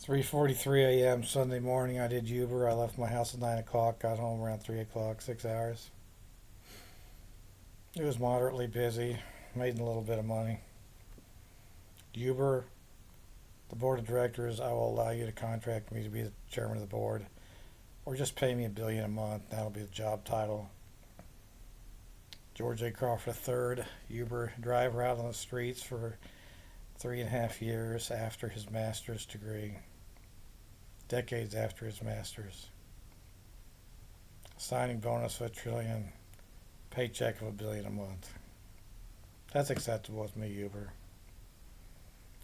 3:43 a.m. Sunday morning. I did Uber. I left my house at 9 o'clock. Got home around 3 o'clock. 6 hours. It was moderately busy. Made a little bit of money. Uber, the board of directors, I will allow you to contract me to be the chairman of the board, or just pay me $1 billion a month. That'll be the job title. George A. Crawford III, Uber driver out on the streets for 3.5 years after his master's degree. Decades after his master's. Signing bonus of $1 trillion. Paycheck of $1 billion a month. That's acceptable with me, Uber.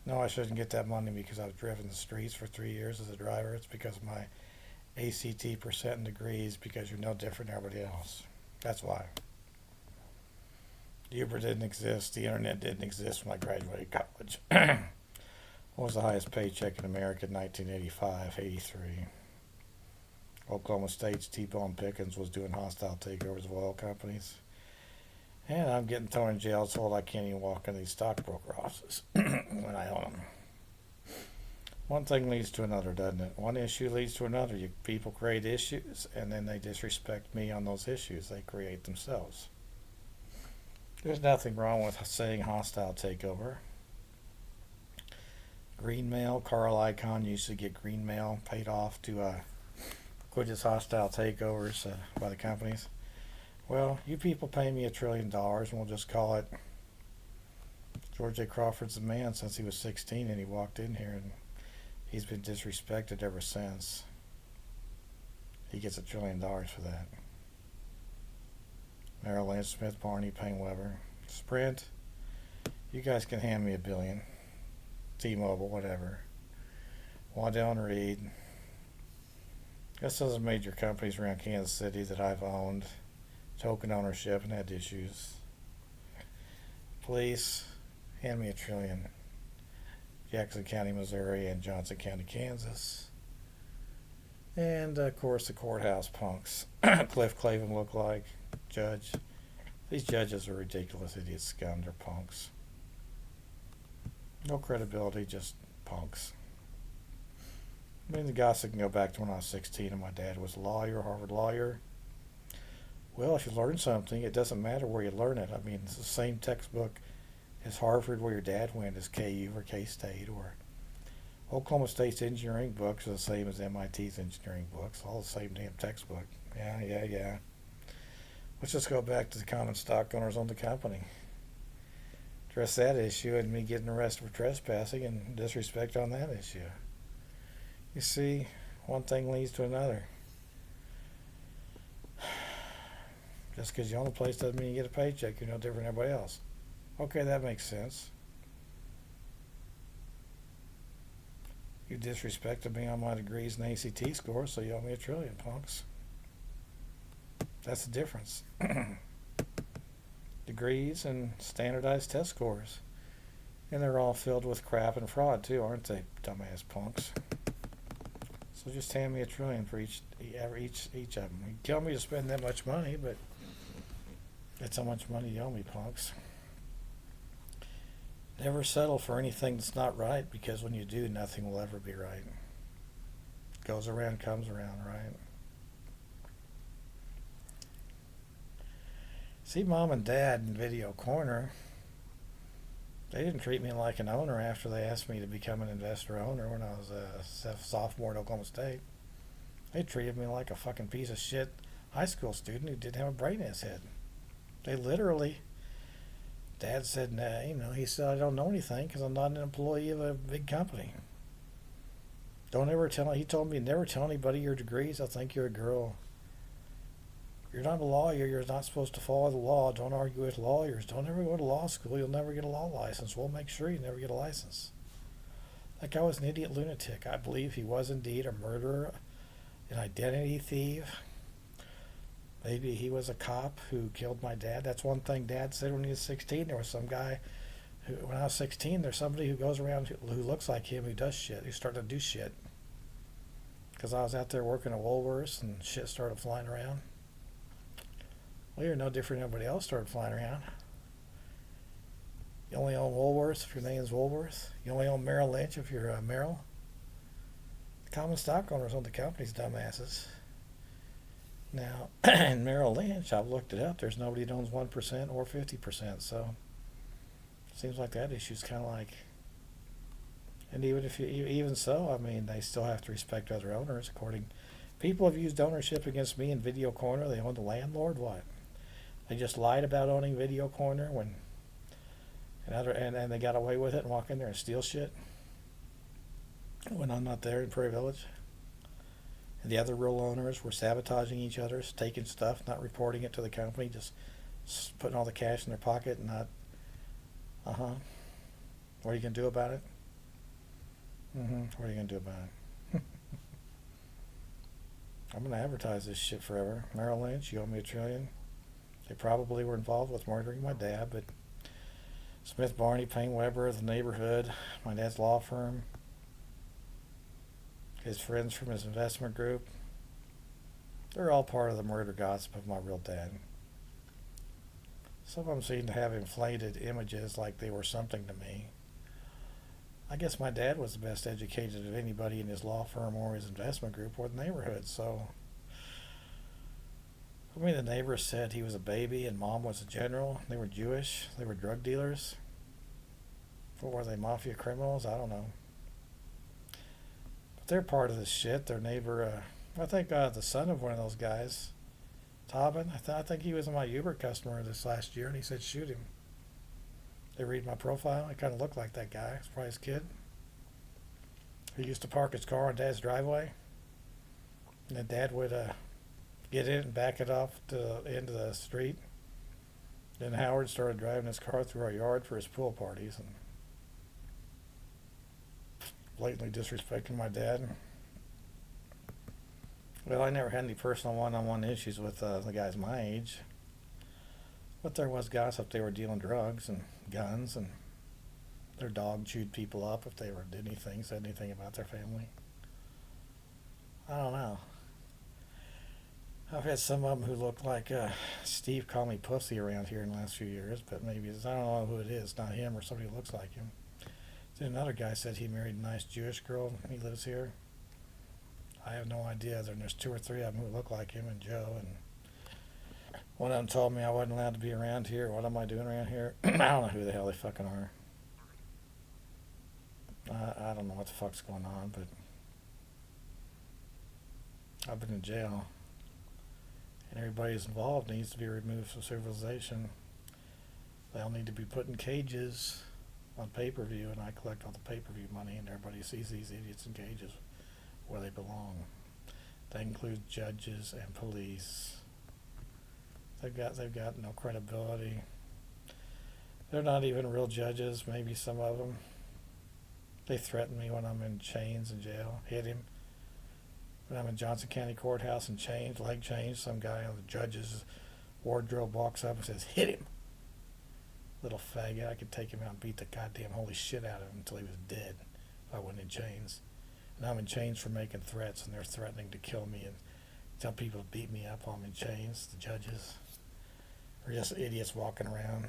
No, I shouldn't get that money because I've driven the streets for 3 years as a driver. It's because of my ACT percent and degrees, because you're no different than everybody else. That's why. Uber didn't exist. The internet didn't exist when I graduated college. What was the highest paycheck in America in 1985, 83? Oklahoma State's T-Bone Pickens was doing hostile takeovers of oil companies. And I'm getting thrown in jail so I can't even walk in these stockbroker offices when I own them. One thing leads to another, doesn't it? One issue leads to another. You people create issues, and then they disrespect me on those issues they create themselves. There's nothing wrong with saying hostile takeover. Green mail, Carl Icahn used to get green mail paid off to quit his hostile takeovers by the companies. Well, you people pay me $1 trillion, and we'll just call it George A. Crawford's the man since he was 16 and he walked in here, and he's been disrespected ever since. He gets $1 trillion for that. Merrill Lynch, Smith, Barney, Paine-Webber. Sprint, you guys can hand me $1 billion. T-Mobile, whatever. Waddell and Reed. Guess those are major companies around Kansas City that I've owned. Token ownership and had issues. Police, hand me $1 trillion. Jackson County, Missouri, and Johnson County, Kansas. And of course the courthouse punks. Cliff Clavin look like judge. These judges are ridiculous idiots, scum. They're punks. No credibility, just punks. I mean, the gossip can go back to when I was 16 and my dad was a lawyer, Harvard lawyer. Well, if you learn something, it doesn't matter where you learn it. I mean, it's the same textbook as Harvard where your dad went, as KU or K-State, or Oklahoma State's engineering books are the same as MIT's engineering books. All the same damn textbook. Yeah. Let's just go back to the common stock owners on the company. Address that issue and me getting arrested for trespassing and disrespect on that issue. You see, one thing leads to another. Just because you own the place doesn't mean you get a paycheck. You're no different than everybody else. Okay, that makes sense. You disrespected me on my degrees and ACT scores, so you owe me $1 trillion, punks. That's the difference. Degrees and standardized test scores. And they're all filled with crap and fraud too, aren't they, dumbass punks? So just hand me $1 trillion for each of them. You tell me to spend that much money, but that's how much money you owe me, punks. Never settle for anything that's not right, because when you do, nothing will ever be right. Goes around, comes around, right? See, Mom and Dad in Video Corner, they didn't treat me like an owner after they asked me to become an investor owner when I was a sophomore at Oklahoma State. They treated me like a fucking piece of shit high school student who didn't have a brain in his head. They literally, Dad said, he said, I don't know anything because I'm not an employee of a big company. He told me, never tell anybody your degrees. I think you're a girl. You're not a lawyer. You're not supposed to follow the law. Don't argue with lawyers. Don't ever go to law school. You'll never get a law license. We'll make sure you never get a license. That guy was an idiot lunatic. I believe he was indeed a murderer, an identity thief. Maybe he was a cop who killed my dad. That's one thing Dad said when he was 16. There was some guy who, when I was 16, there's somebody who goes around who looks like him who does shit. Who started to do shit. Because I was out there working at Woolworths and shit started flying around. Well, you're no different than everybody else started flying around. You only own Woolworths if your name's Woolworth. You only own Merrill Lynch if you're Merrill. common stock owners own the companies, dumbasses. Now, in Merrill Lynch, I've looked it up. There's nobody that owns 1% or 50%. So, it seems like that issue's kind of like. And even so, I mean, they still have to respect other owners. People have used ownership against me in Video Corner. They own the landlord. What? They just lied about owning Video Corner and they got away with it and walk in there and steal shit when I'm not there in Prairie Village. And the other real owners were sabotaging each other, taking stuff, not reporting it to the company, just putting all the cash in their pocket and not. What are you gonna do about it? What are you gonna do about it? I'm gonna advertise this shit forever. Merrill Lynch, you owe me $1 trillion. They probably were involved with murdering my dad, but Smith Barney, Payne Weber, the neighborhood, my dad's law firm, his friends from his investment group, they're all part of the murder gossip of my real dad. Some of them seem to have inflated images like they were something to me. I guess my dad was the best educated of anybody in his law firm or his investment group or the neighborhood, so. I mean, the neighbors said he was a baby and mom was a general. They were Jewish. They were drug dealers. What were they, mafia criminals? I don't know. But they're part of this shit. Their neighbor, I think the son of one of those guys, Tobin, I think he was my Uber customer this last year, and he said shoot him. They read my profile. I kind of look like that guy. It's probably his kid. He used to park his car on Dad's driveway, and then Dad would get in and back it off to the end of the street. Then Howard started driving his car through our yard for his pool parties and blatantly disrespecting my dad. Well, I never had any personal one-on-one issues with the guys my age. But there was gossip they were dealing drugs and guns, and their dog chewed people up if they said anything about their family. I don't know. I've had some of them who look like Steve called me pussy around here in the last few years, but maybe I don't know who it is, not him or somebody who looks like him. Then another guy said he married a nice Jewish girl. He lives here. I have no idea. There's 2 or 3 of them who look like him and Joe, and one of them told me I wasn't allowed to be around here. What am I doing around here? I don't know who the hell they fucking are. I don't know what the fuck's going on, but I've been in jail. And everybody who's involved needs to be removed from civilization. They all need to be put in cages on pay-per-view, and I collect all the pay-per-view money, and everybody sees these idiots in cages where they belong. That includes judges and police. They've got no credibility. They're not even real judges, maybe some of them. They threaten me when I'm in chains in jail, hit him. When I'm in Johnson County Courthouse in chains, leg chains, some guy on the judge's wardrobe walks up and says, hit him. Little faggot, I could take him out and beat the goddamn holy shit out of him until he was dead if I wasn't in chains. And I'm in chains for making threats, and they're threatening to kill me and tell people to beat me up while I'm in chains, the judges. They're just idiots walking around.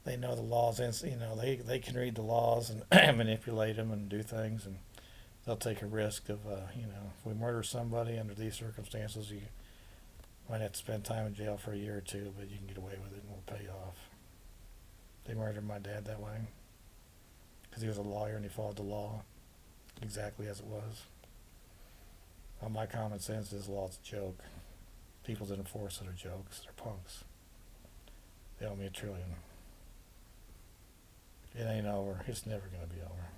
They know the laws, they can read the laws and manipulate them and do things, and they'll take a risk of, if we murder somebody under these circumstances, you might have to spend time in jail for a year or 2, but you can get away with it and we'll pay you off. They murdered my dad that way because he was a lawyer and he followed the law exactly as it was. Well, my common sense is law's a joke. People that enforce it are jokes. They're punks. They owe me $1 trillion. It ain't over. It's never going to be over.